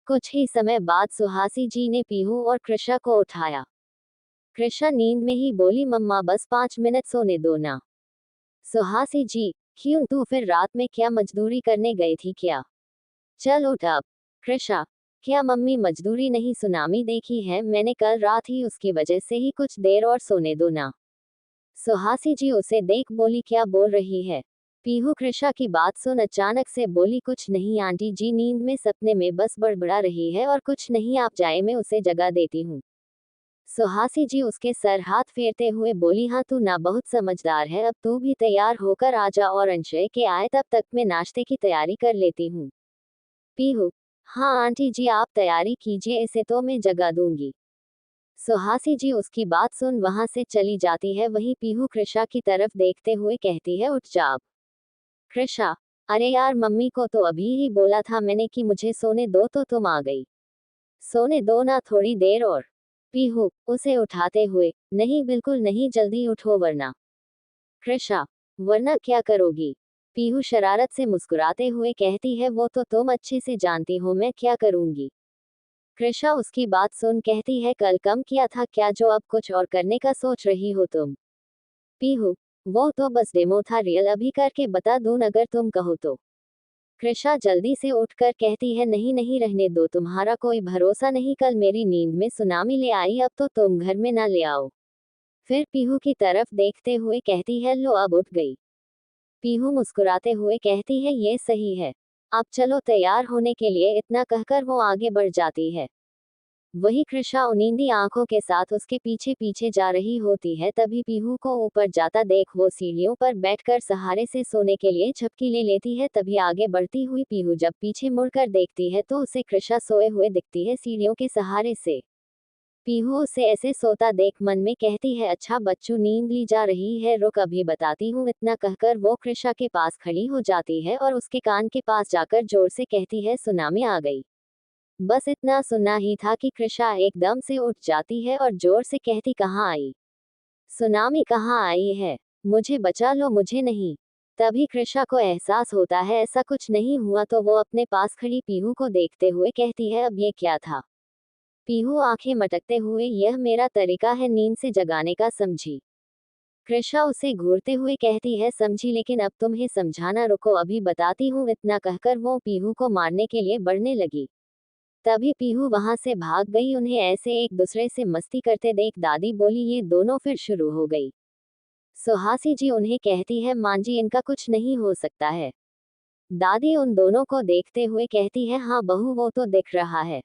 कुछ ही समय बाद सुहासी जी ने पीहू और कृषा को उठाया। कृषा नींद में ही बोली, मम्मा बस 5 मिनट सोने दो ना। सुहासी जी, क्यों, तू फिर रात में क्या मजदूरी करने गई थी क्या? चल उठ अब। कृषा, क्या मम्मी मजदूरी नहीं, सुनामी देखी है मैंने कल रात ही, उसकी वजह से ही कुछ देर और सोने दो ना। सुहासी जी उसे देख बोली, क्या बोल रही है? पीहू कृषा की बात सुन अचानक से बोली, कुछ नहीं आंटी जी, नींद में सपने में बस बड़बड़ा रही है और कुछ नहीं, आप जाए मैं उसे जगा देती हूँ। सुहासी जी उसके सर हाथ फेरते हुए बोली, हाँ तू ना बहुत समझदार है, अब तू भी तैयार होकर आ जा और अंशय के आए तब तक मैं नाश्ते की तैयारी कर लेती हूँ। पीहू, हाँ आंटी जी आप तैयारी कीजिए, इसे तो मैं जगा दूंगी। सुहासी जी उसकी बात सुन वहां से चली जाती है। वहीं पीहू कृषा की तरफ देखते हुए कहती है, उठ जा अब। कृषा, अरे यार मम्मी को तो अभी ही बोला था मैंने कि मुझे सोने दो, तो तुम आ गई। सोने दो ना थोड़ी देर और। पीहू उसे उठाते हुए, नहीं बिल्कुल नहीं, जल्दी उठो वरना। कृषा, वरना क्या करोगी? पीहू शरारत से मुस्कुराते हुए कहती है, वो तो तुम अच्छे से जानती हो मैं क्या करूंगी। कृषा उसकी बात सुन कहती है, कल कम किया था क्या जो अब कुछ और करने का सोच रही हो तुम? पीहू, वो तो बस डेमो था, रियल अभी करके बता दूं अगर तुम कहो तो। कृषा जल्दी से उठकर कहती है, नहीं नहीं रहने दो, तुम्हारा कोई भरोसा नहीं, कल मेरी नींद में सुनामी ले आई, अब तो तुम घर में ना ले आओ। फिर पीहू की तरफ देखते हुए कहती है, लो अब उठ गई। पीहू मुस्कुराते हुए कहती है, ये सही है। अब चलो तैयार होने के लिए, इतना कहकर वो आगे बढ़ जाती है। वही कृषा उनींदी आंखों के साथ उसके पीछे पीछे जा रही होती है। तभी पीहू को ऊपर जाता देख वो सीढ़ियों पर बैठकर सहारे से सोने के लिए झपकी ले लेती है। तभी आगे बढ़ती हुई पीहू जब पीछे मुड़कर देखती है तो उसे कृषा सोए हुए दिखती है सीढ़ियों के सहारे से। पीहू उसे ऐसे सोता देख मन में कहती है, अच्छा बच्चू नींद ली जा रही है, रुक अभी बताती हूँ। इतना कहकर वो कृषा के पास खड़ी हो जाती है और उसके कान के पास जाकर जोर से कहती है, सुनामी आ गई। बस इतना सुनना ही था कि कृषा एकदम से उठ जाती है और जोर से कहती, कहाँ आई? सुनामी कहाँ आई है? मुझे बचा लो, मुझे नहीं। तभी कृषा को एहसास होता है ऐसा कुछ नहीं हुआ, तो वो अपने पास खड़ी पीहू को देखते हुए कहती है, अब ये क्या था? पीहू आंखें मटकते हुए, यह मेरा तरीका है नींद से जगाने का, समझी? कृषा उसे घूरते हुए कहती है, समझी, लेकिन अब तुम्हें समझाना, रुको अभी बताती हूँ। इतना कहकर वो पीहू को मारने के लिए बढ़ने लगी। तभी पीहू वहां से भाग गई। उन्हें ऐसे एक दूसरे से मस्ती करते देख दादी बोली, ये दोनों फिर शुरू हो गई। सुहासी जी उन्हें कहती है, मां जी इनका कुछ नहीं हो सकता है। दादी उन दोनों को देखते हुए कहती है, हाँ बहू वो तो दिख रहा है।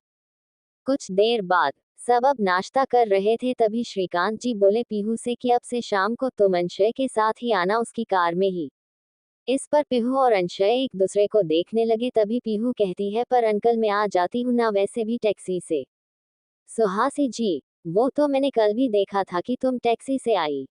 कुछ देर बाद सब अब नाश्ता कर रहे थे। तभी श्रीकांत जी बोले पीहू से कि अब से शाम को तुम अंशय के साथ ही आना, उसकी कार में ही। इस पर पीहू और अंशय एक दूसरे को देखने लगे। तभी पीहू कहती है, पर अंकल मैं आ जाती हूँ ना, वैसे भी टैक्सी से। सुहासी जी, वो तो मैंने कल भी देखा था कि तुम टैक्सी से आई।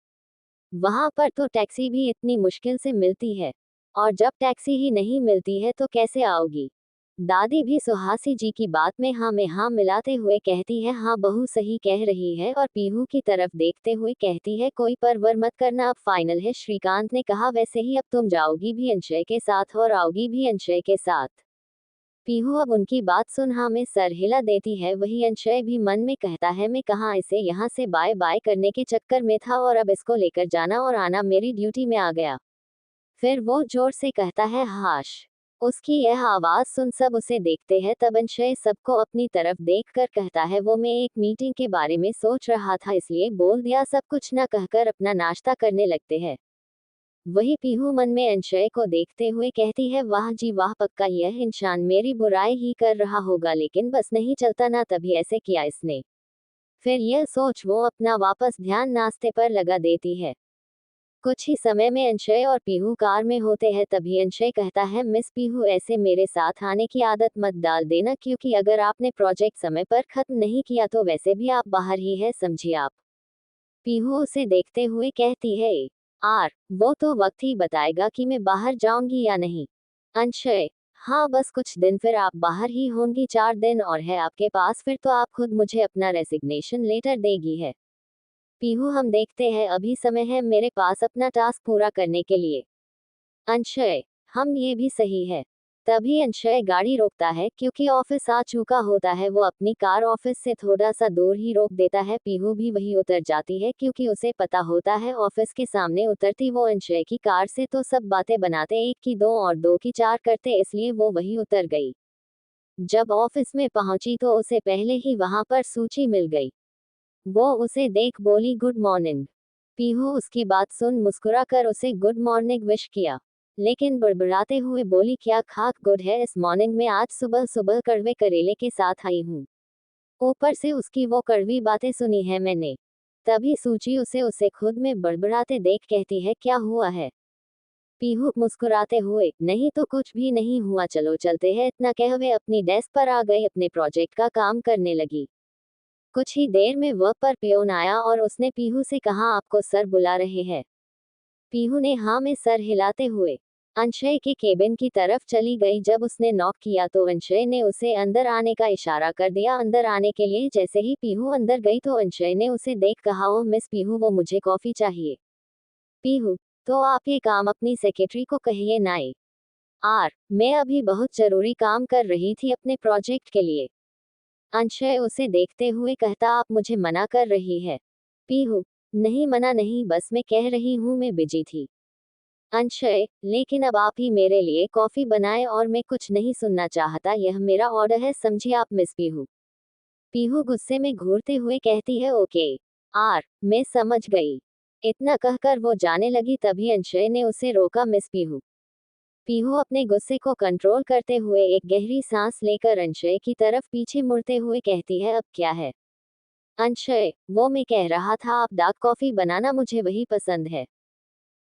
वहां पर तो टैक्सी भी इतनी मुश्किल से मिलती है, और जब टैक्सी ही नहीं मिलती है तो कैसे आओगी? दादी भी सुहासी जी की बात में हाँ में हाँ मिलाते हुए कहती है, हाँ बहू सही कह रही है, और पीहू की तरफ देखते हुए कहती है, कोई परवर मत करना, अब फाइनल है। श्रीकांत ने कहा, वैसे ही अब तुम जाओगी भी अंशय के साथ और आओगी भी अंशय के साथ। पीहू अब उनकी बात सुन हाँ में सर हिला देती है। वही अंशय भी मन में कहता है, मैं कहाँ इसे यहाँ से बाय बाय करने के चक्कर में था, और अब इसको लेकर जाना और आना मेरी ड्यूटी में आ गया। फिर वो जोर से कहता है, हाश। उसकी यह आवाज सुन सब उसे देखते हैं। तब अंशय सबको अपनी तरफ देखकर कहता है, वो मैं एक मीटिंग के बारे में सोच रहा था इसलिए बोल दिया। सब कुछ न कहकर अपना नाश्ता करने लगते हैं। वही पीहू मन में अंशय को देखते हुए कहती है, वाह जी वाह, पक्का यह इंसान मेरी बुराई ही कर रहा होगा, लेकिन बस नहीं चलता ना, तभी ऐसे किया इसने। फिर यह सोच वो अपना वापस ध्यान नाश्ते पर लगा देती है। कुछ ही समय में अंशय और पीहू कार में होते हैं। तभी अंशय कहता है, मिस पीहू ऐसे मेरे साथ आने की आदत मत डाल देना, क्योंकि अगर आपने प्रोजेक्ट समय पर खत्म नहीं किया तो वैसे भी आप बाहर ही है, समझिए आप। पीहू उसे देखते हुए कहती है, आर वो तो वक्त ही बताएगा कि मैं बाहर जाऊंगी या नहीं। अंशय, हाँ बस कुछ दिन फिर आप बाहर ही होंगी, 4 दिन और है आपके पास, फिर तो आप खुद मुझे अपना रेसिग्नेशन लेटर देगी है। पीहू, हम देखते हैं, अभी समय है मेरे पास अपना टास्क पूरा करने के लिए। अंशय, हम ये भी सही है। तभी अंशय गाड़ी रोकता है क्योंकि ऑफिस आ चुका होता है। वो अपनी कार ऑफिस से थोड़ा सा दूर ही रोक देता है। पीहू भी वही उतर जाती है क्योंकि उसे पता होता है ऑफिस के सामने उतरती वो अंशय की कार से तो सब बातें बनाते, एक की दो और दो की चार करते, इसलिए वो वही उतर गई। जब ऑफिस में पहुंची तो उसे पहले ही वहां पर सूची मिल गई। वो उसे देख बोली गुड मॉर्निंग। पीहू उसकी बात सुन मुस्कुरा कर उसे गुड मॉर्निंग विश किया, लेकिन बड़बड़ाते हुए बोली क्या खाक गुड है इस मॉर्निंग में, आज सुबह सुबह कड़वे करेले के साथ आई हूँ। ऊपर से उसकी वो कड़वी बातें सुनी है मैंने। तभी सूची उसे उसे खुद में बड़बड़ाते देख कहती है क्या हुआ है। पीहू मुस्कुराते हुए नहीं तो कुछ भी नहीं हुआ, चलो चलते हैं, इतना कह वे अपनी डेस्क पर आ गई, अपने प्रोजेक्ट का काम करने लगी। कुछ ही देर में वह पर पियोन आया और उसने पीहू से कहा आपको सर बुला रहे हैं। पीहू ने हाँ में सर हिलाते हुए अंशय के केबिन की तरफ चली गई। जब उसने नॉक किया तो अंशय ने उसे अंदर आने का इशारा कर दिया अंदर आने के लिए। जैसे ही पीहू अंदर गई तो अंशय ने उसे देख कहा ओ मिस पीहू वो मुझे कॉफी चाहिए। पीहू तो आप ये काम अपनी सेक्रेटरी को कहिए नाई आर, मैं अभी बहुत जरूरी काम कर रही थी अपने प्रोजेक्ट के लिए। अंशय उसे देखते हुए कहता आप मुझे मना कर रही है। पीहू नहीं मना नहीं, बस मैं कह रही हूँ मैं बिजी थी। अंशय लेकिन अब आप ही मेरे लिए कॉफी बनाएं और मैं कुछ नहीं सुनना चाहता, यह मेरा ऑर्डर है समझिए आप मिस पीहू। पीहू गुस्से में घूरते हुए कहती है ओके आर, मैं समझ गई। इतना कहकर वो जाने लगी तभी अंशय ने उसे रोका मिस पीहू। पीहू अपने गुस्से को कंट्रोल करते हुए एक गहरी सांस लेकर अंशय की तरफ पीछे मुड़ते हुए कहती है अब क्या है। अंशय वो मैं कह रहा था आप डार्क कॉफी बनाना, मुझे वही पसंद है।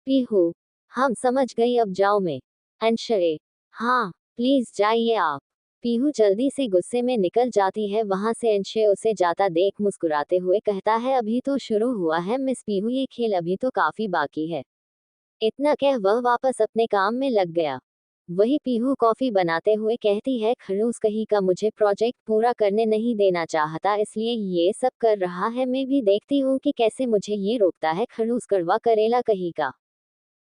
पीहू हम समझ गई अब जाओ मैं। अंशय हाँ प्लीज जाइए आप। पीहू जल्दी से गुस्से में निकल जाती है वहां से। अंशय उसे जाता देख मुस्कुराते हुए कहता है अभी तो शुरू हुआ है मिस पीहू, ये खेल अभी तो काफी बाकी है। इतना कह वह वापस अपने काम में लग गया। वही पीहू कॉफी बनाते हुए कहती है खड़ूस कहीं का मुझे प्रोजेक्ट पूरा करने नहीं देना चाहता इसलिए ये सब कर रहा है, मैं भी देखती हूँ कि कैसे मुझे ये रोकता है खड़ूस कड़वा करेला कहीं का।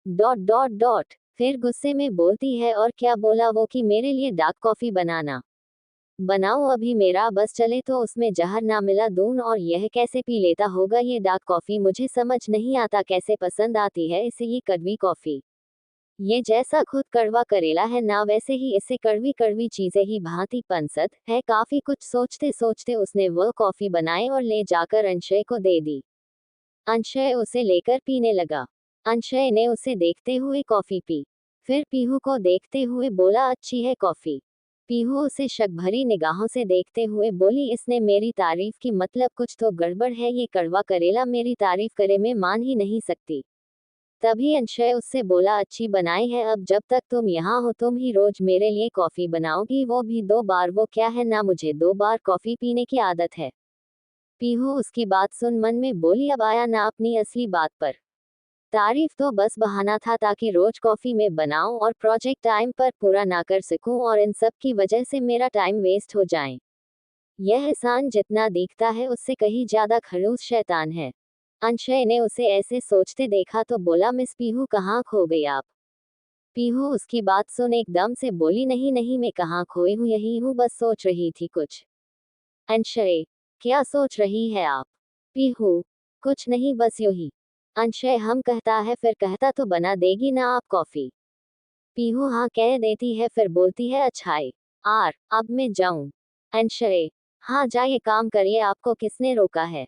डॉट डॉट डॉट फिर गुस्से में बोलती है और क्या बोला वो कि मेरे लिए डार्क कॉफी बनाना। बनाओ अभी मेरा बस चले तो उसमें जहर ना मिला दून, और यह कैसे पी लेता होगा ये डार्क कॉफी, मुझे समझ नहीं आता कैसे पसंद आती है इसे ये कड़वी कॉफी। ये जैसा खुद कड़वा करेला है ना वैसे ही इसे कड़वी कड़वी चीजें ही भांति पंसद है। काफी कुछ सोचते सोचते उसने वह कॉफी बनाई और ले जाकर अंशय को दे दी। अंशय उसे लेकर पीने लगा। अंशय ने उसे देखते हुए कॉफी पी, फिर पीहू को देखते हुए बोला अच्छी है कॉफी। पीहू उसे शक भरी निगाहों से देखते हुए बोली इसने मेरी तारीफ की, मतलब कुछ तो गड़बड़ है, ये कड़वा करेला मेरी तारीफ करे मैं मान ही नहीं सकती। तभी अंशय उससे बोला अच्छी बनाई है, अब जब तक तुम यहाँ हो तुम ही रोज मेरे लिए कॉफी बनाओगी, वो भी 2 बार। वो क्या है ना, मुझे 2 बार कॉफी पीने की आदत है। पीहू उसकी बात सुन मन में बोली अब आया ना अपनी असली बात पर। तारीफ तो बस बहाना था ताकि रोज कॉफी में बनाऊं और प्रोजेक्ट टाइम पर पूरा ना कर सकूं और इन सब की वजह से मेरा टाइम वेस्ट हो जाए। यह इंसान जितना दिखता है उससे कहीं ज्यादा खड़ूस शैतान है। अंशय ने उसे ऐसे सोचते देखा तो बोला मिस पीहू कहाँ खो गई आप। पीहू उसकी बात सुन एकदम से बोली नहीं नहीं मैं कहाँ खोई हूँ, यही हूँ, बस सोच रही थी कुछ। अंशय क्या सोच रही है आप। पीहू कुछ नहीं बस यूं ही। अंशय हम कहता है फिर कहता तो बना देगी ना आप कॉफी। पीहू हाँ कह देती है फिर बोलती है अच्छाई आर, अब मैं जाऊं। अंशय हाँ जाइए काम करिए, आपको किसने रोका है।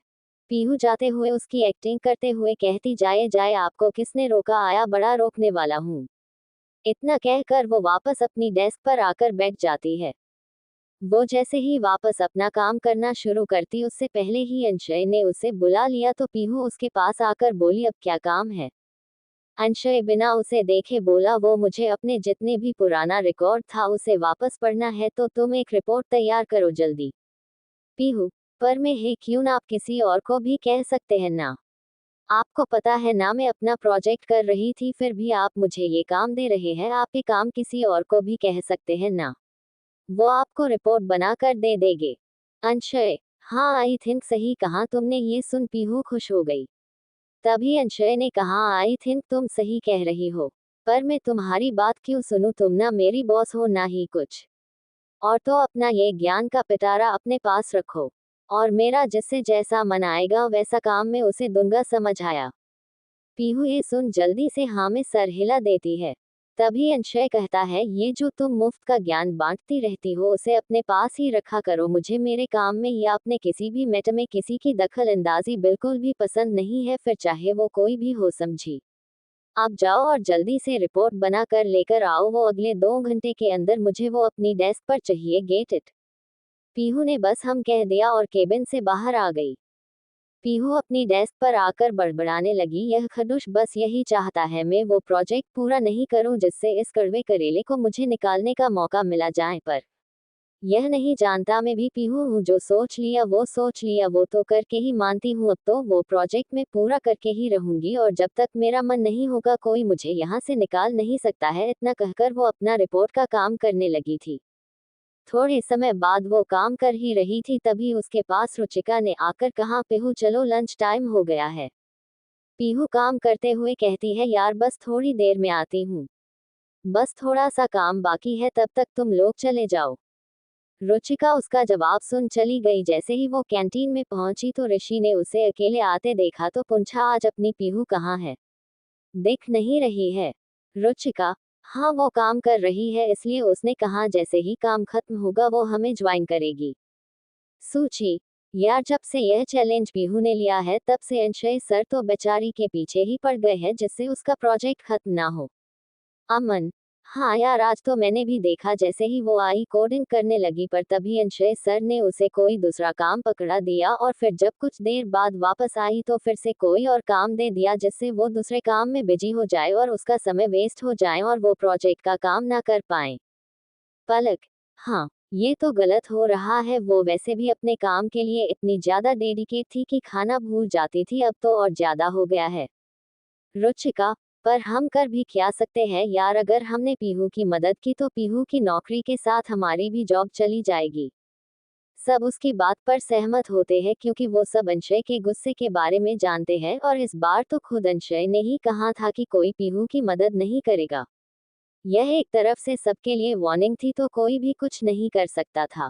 पीहू जाते हुए उसकी एक्टिंग करते हुए कहती जाए जाए आपको किसने रोका, आया बड़ा रोकने वाला हूँ। इतना कहकर वो वापस अपनी डेस्क पर आकर बैठ जाती है। वो जैसे ही वापस अपना काम करना शुरू करती उससे पहले ही अंशय ने उसे बुला लिया तो पीहू उसके पास आकर बोली अब क्या काम है। अंशय बिना उसे देखे बोला वो मुझे अपने जितने भी पुराना रिकॉर्ड था उसे वापस पढ़ना है, तो तुम एक रिपोर्ट तैयार करो जल्दी। पीहू पर मैं हे क्यों ना, आप किसी और को भी कह सकते हैं ना। आपको पता है ना मैं अपना प्रोजेक्ट कर रही थी फिर भी आप मुझे ये काम दे रहे हैं, आप ये काम किसी और को भी कह सकते हैं ना, वो आपको रिपोर्ट बना कर दे देंगे। अंशय हाँ आई थिंक सही कहा तुमने, ये सुन पीहू खुश हो गई। तभी अंशय ने कहा आई थिंक तुम सही कह रही हो। पर मैं तुम्हारी बात क्यों सुनूं, तुम ना मेरी बॉस हो ना ही कुछ। और तो अपना ये ज्ञान का पिटारा अपने पास रखो। और मेरा जिससे जैसा मन आएगा वैसा काम मैं उसे दूंगा, समझ आया। पीहू ये सुन जल्दी से हाँ में सर हिला देती है। तभी अंशय कहता है, ये जो तुम मुफ्त का ज्ञान बांटती रहती हो उसे अपने पास ही रखा करो। मुझे मेरे काम में या अपने किसी भी मैटर में किसी की दखल अंदाजी बिल्कुल भी पसंद नहीं है, फिर चाहे वो कोई भी हो, समझी। आप जाओ और जल्दी से रिपोर्ट बना कर लेकर आओ, वो अगले 2 घंटे के अंदर मुझे वो अपनी डेस्क पर चाहिए, गेट इट। पीहू ने बस हम कह दिया और केबिन से बाहर आ गई। पीहू अपनी डेस्क पर आकर बड़बड़ाने लगी, यह खडूस बस यही चाहता है मैं वो प्रोजेक्ट पूरा नहीं करूं जिससे इस कड़वे करेले को मुझे निकालने का मौका मिला जाए, पर यह नहीं जानता मैं भी पीहू हूँ, जो सोच लिया वो सोच लिया, वो तो करके ही मानती हूँ। अब तो वो प्रोजेक्ट मैं पूरा करके ही रहूंगी और जब तक मेरा मन नहीं होगा कोई मुझे यहाँ से निकाल नहीं सकता है। इतना कहकर वो अपना रिपोर्ट का काम करने लगी थी। थोड़े समय बाद वो काम कर ही रही थी, तभी उसके पास रुचिका ने आकर कहा, पीहू चलो लंच टाइम हो गया है। पीहू काम करते हुए कहती है, यार बस थोड़ी देर में आती हूँ, बस थोड़ा सा काम बाकी है, तब तक तुम लोग चले जाओ। रुचिका उसका जवाब सुन चली गई। जैसे ही वो कैंटीन में पहुंची तो ऋषि ने उसे अकेले आते देखा तो पूछा, आज अपनी पीहू कहाँ है, दिख नहीं रही है। रुचिका, हाँ वो काम कर रही है, इसलिए उसने कहा जैसे ही काम खत्म होगा वो हमें ज्वाइन करेगी। सूची, यार जब से यह चैलेंज पीहू ने लिया है तब से अंशय सर तो बेचारी के पीछे ही पड़ गए हैं जिससे उसका प्रोजेक्ट खत्म ना हो। अमन, हाँ यार आज तो मैंने भी देखा, जैसे ही वो आई कोडिंग करने लगी, पर तभी अंशय सर ने उसे कोई दूसरा काम पकड़ा दिया और फिर जब कुछ देर बाद वापस आई तो फिर से कोई और काम दे दिया जिससे वो दूसरे काम में बिजी हो जाए और उसका समय वेस्ट हो जाए और वो प्रोजेक्ट का काम ना कर पाए। पलक, हाँ ये तो गलत हो रहा है, वो वैसे भी अपने काम के लिए इतनी ज्यादा डेडिकेट थी कि खाना भूल जाती थी, अब तो और ज्यादा हो गया है। रुचिका, पर हम कर भी क्या सकते हैं यार, अगर हमने पीहू की मदद की तो पीहू की नौकरी के साथ हमारी भी जॉब चली जाएगी। सब उसकी बात पर सहमत होते हैं क्योंकि वो सब अंशय के गुस्से के बारे में जानते हैं और इस बार तो खुद अंशय ने ही कहा था कि कोई पीहू की मदद नहीं करेगा। यह एक तरफ से सबके लिए वार्निंग थी, तो कोई भी कुछ नहीं कर सकता था।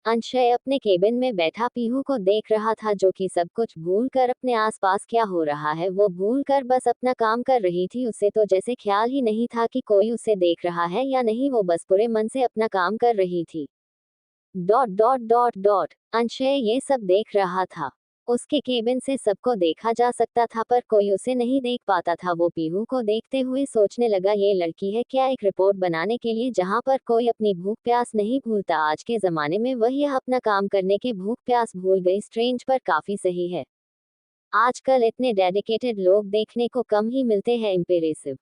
अंशय अपने केबिन में बैठा पीहू को देख रहा था, जो कि सब कुछ भूल कर अपने आसपास क्या हो रहा है वो भूल कर बस अपना काम कर रही थी। उसे तो जैसे ख्याल ही नहीं था कि कोई उसे देख रहा है या नहीं, वो बस पूरे मन से अपना काम कर रही थी। Dot dot dot dot Anshay ये सब देख रहा था। उसके केबिन से सबको देखा जा सकता था पर कोई उसे नहीं देख पाता था। वो पीहू को देखते हुए सोचने लगा, ये लड़की है क्या एक रिपोर्ट बनाने के लिए जहां पर कोई अपनी भूख प्यास नहीं भूलता, आज के जमाने में वह यह अपना काम करने के भूख प्यास भूल गई। स्ट्रेंज पर काफी सही है, आजकल इतने डेडिकेटेड लोग देखने को कम ही मिलते हैं। इम्पेरेसिव,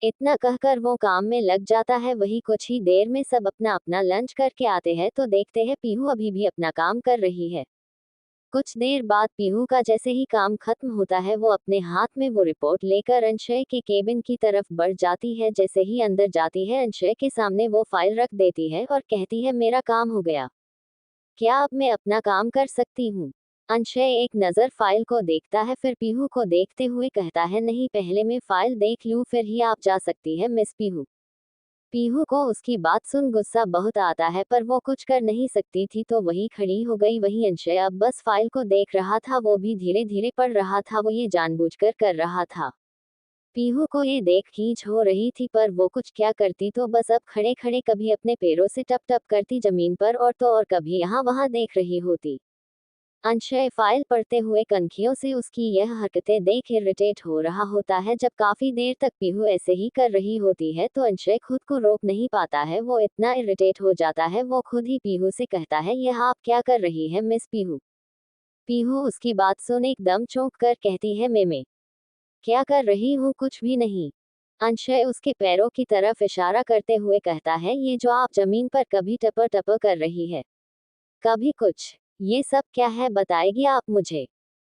इतना कहकर वो काम में लग जाता है। वही कुछ ही देर में सब अपना अपना लंच करके आते हैं तो देखते हैं पीहू अभी भी अपना काम कर रही है। कुछ देर बाद पीहू का जैसे ही काम खत्म होता है वो अपने हाथ में वो रिपोर्ट लेकर अंशय के केबिन की तरफ बढ़ जाती है। जैसे ही अंदर जाती है अंशय के सामने वो फाइल रख देती है और कहती है, मेरा काम हो गया, क्या अब मैं अपना काम कर सकती हूँ। अंशय एक नज़र फाइल को देखता है, फिर पीहू को देखते हुए कहता है, नहीं पहले मैं फाइल देख लूँ फिर ही आप जा सकती है मिस पीहू। पीहू को उसकी बात सुन गुस्सा बहुत आता है पर वो कुछ कर नहीं सकती थी तो वही खड़ी हो गई। वही अंशय अब बस फाइल को देख रहा था, वो भी धीरे धीरे पढ़ रहा था, वो ये जानबूझकर कर रहा था। पीहू को ये देख खींच हो रही थी पर वो कुछ क्या करती, तो बस अब खड़े खड़े कभी अपने पैरों से टप टप करती जमीन पर और कभी यहाँ वहाँ देख रही होती। अंशय फाइल पढ़ते हुए कनखियों से उसकी यह हरकतें देख इरिटेट हो रहा होता है। जब काफी देर तक पीहू ऐसे ही कर रही होती है तो अंशय खुद को रोक नहीं पाता है, वो इतना इरिटेट हो जाता है वो खुद ही पीहू से कहता है, यह आप क्या कर रही है मिस पीहू। पीहू उसकी बात सुन एकदम चौंक कर कहती है, मैं क्या कर रही हूँ, कुछ भी नहीं। अंशय उसके पैरों की तरफ इशारा करते हुए कहता है, ये जो आप जमीन पर कभी टपर टपर कर रही है, कभी कुछ, ये सब क्या है बताएगी आप मुझे।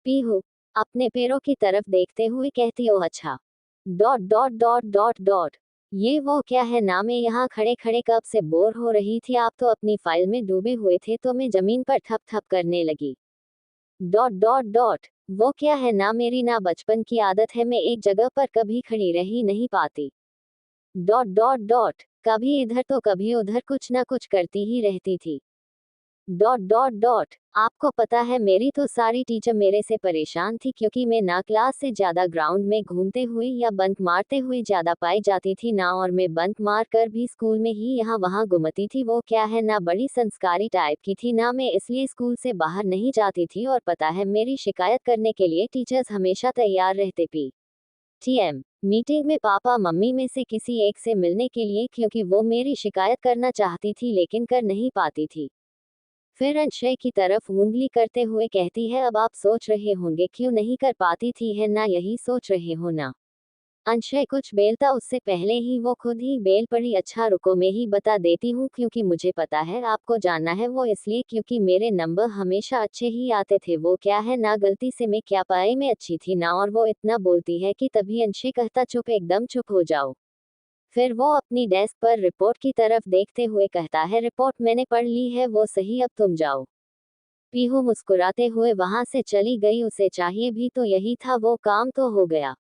पीहू अपने पैरों की तरफ देखते हुए कहती, ओ अच्छा, dot dot dot dot dot ये वो क्या है ना, मैं यहाँ खड़े खड़े कब से बोर हो रही थी, आप तो अपनी फाइल में डूबे हुए थे तो मैं जमीन पर ठप ठप करने लगी। डॉट डॉट डॉट वो क्या है ना, मेरी ना बचपन की आदत है, मैं एक जगह पर कभी खड़ी रह ही नहीं पाती। डॉट डॉट डॉट कभी इधर तो कभी उधर कुछ ना कुछ करती ही रहती थी। डॉट डॉट डॉट आपको पता है, मेरी तो सारी टीचर मेरे से परेशान थी क्योंकि मैं ना क्लास से ज्यादा ग्राउंड में घूमते हुए या बंक मारते हुए ज्यादा पाई जाती थी ना, और मैं बंक मार कर भी स्कूल में ही यहाँ वहाँ घूमती थी। वो क्या है ना, बड़ी संस्कारी टाइप की थी ना मैं, इसलिए स्कूल से बाहर नहीं जाती थी। और पता है, मेरी शिकायत करने के लिए टीचर्स हमेशा तैयार रहते। टीएम मीटिंग में पापा मम्मी में से किसी एक से मिलने के लिए, क्योंकि वो मेरी शिकायत करना चाहती थी लेकिन कर नहीं पाती थी। फिर अंशय की तरफ उंगली करते हुए कहती है, अब आप सोच रहे होंगे क्यों नहीं कर पाती थी, है ना, यही सोच रहे हो ना। अंशय कुछ बेलता उससे पहले ही वो खुद ही बेल पड़ी। अच्छा रुको, मैं ही बता देती हूँ, क्योंकि मुझे पता है आपको जानना है, वो इसलिए क्योंकि मेरे नंबर हमेशा अच्छे ही आते थे। वो क्या है ना, गलती से मैं क्या पाई में अच्छी थी ना, और वो इतना बोलती है कि तभी अंशय कहता, चुप, एकदम चुप हो जाओ। फिर वो अपनी डेस्क पर रिपोर्ट की तरफ देखते हुए कहता है, रिपोर्ट मैंने पढ़ ली है, वो सही, अब तुम जाओ। पीहू मुस्कुराते हुए वहां से चली गई, उसे चाहिए भी तो यही था, वो काम तो हो गया।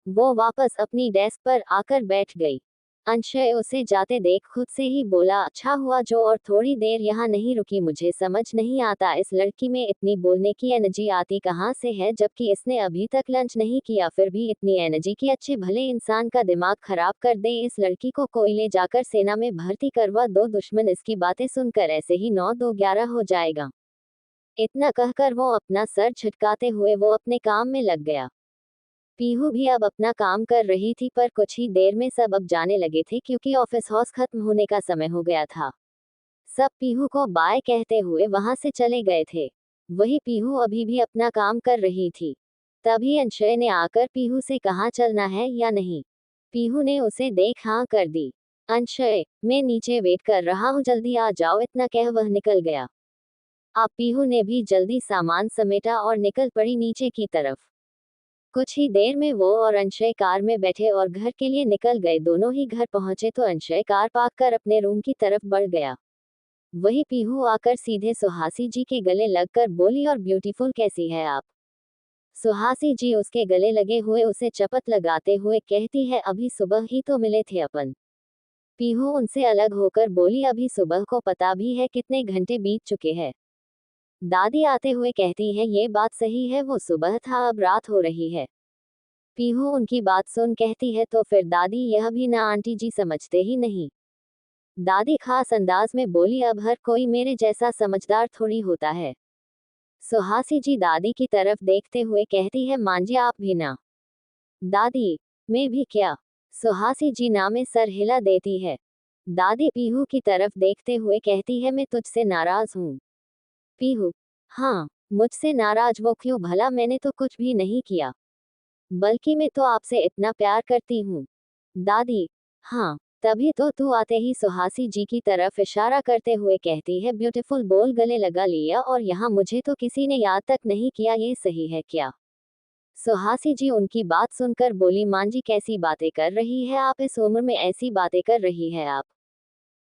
वो वापस अपनी डेस्क पर आकर बैठ गई। अंशय उसे जाते देख खुद से ही बोला, अच्छा हुआ जो और थोड़ी देर यहाँ नहीं रुकी। मुझे समझ नहीं आता इस लड़की में इतनी बोलने की एनर्जी आती कहाँ से है, जबकि इसने अभी तक लंच नहीं किया, फिर भी इतनी एनर्जी की। अच्छे भले इंसान का दिमाग खराब कर दे। इस लड़की को कोई ले जाकर सेना में भर्ती करवा दो, दुश्मन इसकी बातें सुनकर ऐसे ही 9-2-11 हो जाएगा। इतना कहकर वो अपना सर झटकाते हुए वो अपने काम में लग गया। पीहू भी अब अपना काम कर रही थी, पर कुछ ही देर में सब अब जाने लगे थे क्योंकि ऑफिस हॉर्स खत्म होने का समय हो गया था। सब पीहू को बाय कहते हुए वहां से चले गए थे। वही पीहू अभी भी अपना काम कर रही थी। तभी अंशय ने आकर पीहू से कहा, चलना है या नहीं। पीहू ने उसे देख हाँ कर दी। अंशय, मैं नीचे वेट कर रहा हूँ, जल्दी आ जाओ, इतना कह वह निकल गया। अब पीहू ने भी जल्दी सामान समेटा और निकल पड़ी नीचे की तरफ। कुछ ही देर में वो और अंशय कार में बैठे और घर के लिए निकल गए। दोनों ही घर पहुंचे तो अंशय कार पार्क कर अपने रूम की तरफ बढ़ गया। वही पीहू आकर सीधे सुहासी जी के गले लगकर बोली, और ब्यूटीफुल कैसी है आप। सुहासी जी उसके गले लगे हुए उसे चपत लगाते हुए कहती है, अभी सुबह ही तो मिले थे अपन। पीहू उनसे अलग होकर बोली, अभी सुबह को पता भी है कितने घंटे बीत चुके हैं। दादी आते हुए कहती है, ये बात सही है, वो सुबह था, अब रात हो रही है। पीहू उनकी बात सुन कहती है, तो फिर दादी यह भी ना आंटी जी समझते ही नहीं। दादी खास अंदाज में बोली, अब हर कोई मेरे जैसा समझदार थोड़ी होता है। सुहासी जी दादी की तरफ देखते हुए कहती है, मांझी आप भी ना। दादी, मैं भी क्या। सुहासी जी ना में सर हिला देती है। दादी पीहू की तरफ देखते हुए कहती है, मैं तुझसे नाराज हूँ। पीहू, हाँ, मुझसे नाराज वो क्यों भला, मैंने तो कुछ भी नहीं किया, बल्कि मैं तो आपसे इतना प्यार करती हूँ। दादी, हाँ, तभी तो तू आते ही सुहासी जी की तरफ इशारा करते हुए कहती है, ब्यूटीफुल बोल गले लगा लिया, और यहाँ मुझे तो किसी ने याद तक नहीं किया, ये सही है क्या। सुहासी जी उनकी बात सुनकर बोली, मां जी कैसी बातें कर रही है आप, इस उम्र में ऐसी बातें कर रही है आप।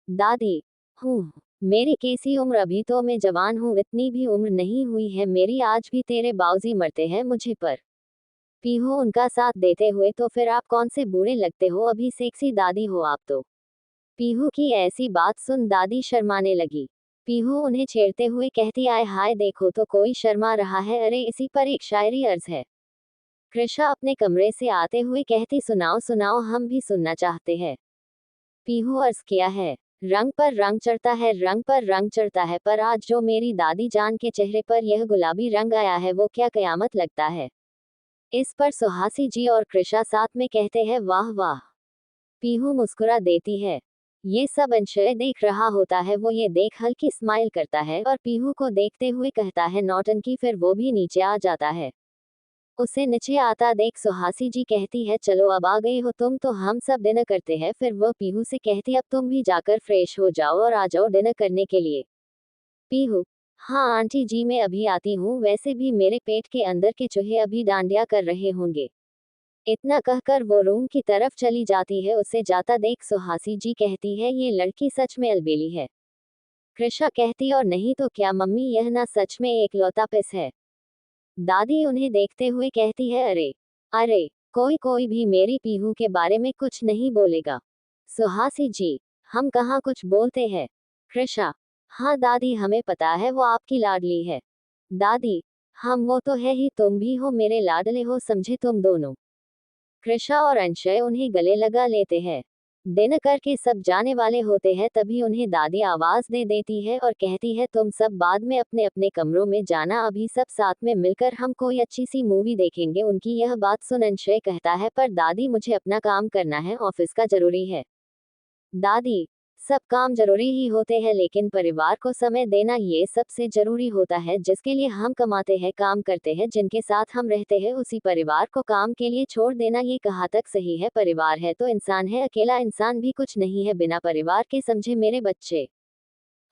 दादी, हूँ, मेरी कैसी उम्र, अभी तो मैं जवान हूँ, इतनी भी उम्र नहीं हुई है मेरी, आज भी तेरे बाऊजी मरते हैं मुझे पर। पीहू उनका साथ देते हुए, तो फिर आप कौन से बूढ़े लगते हो, अभी सेक्सी दादी हो आप तो। पीहू की ऐसी बात सुन दादी शर्माने लगी। पीहू उन्हें छेड़ते हुए कहती, आय हाय, देखो तो कोई शर्मा रहा है, अरे इसी पर एक शायरी अर्ज है। कृषा अपने कमरे से आते हुए कहती, सुनाओ सुनाओ, हम भी सुनना चाहते हैं। पीहू अर्ज किया है, रंग पर रंग चढ़ता है, रंग पर रंग चढ़ता है, पर आज जो मेरी दादी जान के चेहरे पर यह गुलाबी रंग आया है, वो क्या कयामत लगता है। इस पर सुहासी जी और कृषा साथ में कहते हैं, वाह वाह। पीहू मुस्कुरा देती है। ये सब अंशय देख रहा होता है, वो ये देख हल्की स्माइल करता है और पीहू को देखते हुए कहता है, नौटंकी, फिर वो भी नीचे आ जाता है। उसे नीचे आता देख सुहासी जी कहती है, चलो अब आ गई हो तुम तो हम सब डिनर करते हैं। फिर वह पीहू से कहती, अब तुम भी जाकर फ्रेश हो जाओ और आ जाओ डिनर करने के लिए। पीहू, हाँ आंटी जी मैं अभी आती हूँ, वैसे भी मेरे पेट के अंदर के चूहे अभी डांडिया कर रहे होंगे। इतना कहकर वो रूम की तरफ चली जाती है। उसे जाता देख सुहासी जी कहती है, ये लड़की सच में अलबेली है। कृषा कहती, और नहीं तो क्या मम्मी, यह ना सच में एक लौता पिस है। दादी उन्हें देखते हुए कहती है, अरे अरे, कोई कोई भी मेरी पीहू के बारे में कुछ नहीं बोलेगा। सुहासी जी, हम कहाँ कुछ बोलते हैं। कृषा, हाँ दादी, हमें पता है वो आपकी लाडली है। दादी, हम वो तो है ही, तुम भी हो मेरे लाडले हो, समझे तुम दोनों। कृषा और अंशय उन्हें गले लगा लेते हैं। दिन करके सब जाने वाले होते हैं, तभी उन्हें दादी आवाज दे देती है और कहती है, तुम सब बाद में अपने अपने कमरों में जाना, अभी सब साथ में मिलकर हम कोई अच्छी सी मूवी देखेंगे। उनकी यह बात सुन अंशय कहता है, पर दादी मुझे अपना काम करना है, ऑफिस का जरूरी है। दादी, सब काम जरूरी ही होते हैं, लेकिन परिवार को समय देना ये सबसे जरूरी होता है। जिसके लिए हम कमाते हैं, काम करते हैं, जिनके साथ हम रहते हैं, उसी परिवार को काम के लिए छोड़ देना ये कहाँ तक सही है। परिवार है तो इंसान है, अकेला इंसान भी कुछ नहीं है बिना परिवार के, समझे मेरे बच्चे।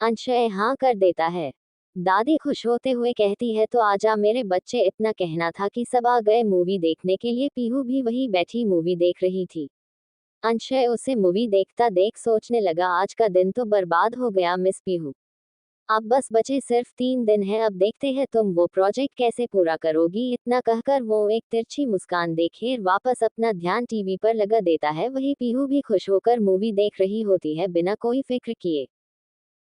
अंशय हाँ कर देता है। दादी खुश होते हुए कहती है, तो आजा मेरे बच्चे, इतना कहना था कि सब आ गए मूवी देखने के लिए। पीहू भी वही बैठी मूवी देख रही थी। अंशय उसे मूवी देखता देख सोचने लगा, आज का दिन तो बर्बाद हो गया मिस पीहू। अब बस बचे सिर्फ 3 दिन है, अब देखते हैं तुम वो प्रोजेक्ट कैसे पूरा करोगी। इतना कहकर वो एक तिरछी मुस्कान देखे वापस अपना ध्यान टीवी पर लगा देता है। वही पीहू भी खुश होकर मूवी देख रही होती है, बिना कोई फिक्र किए।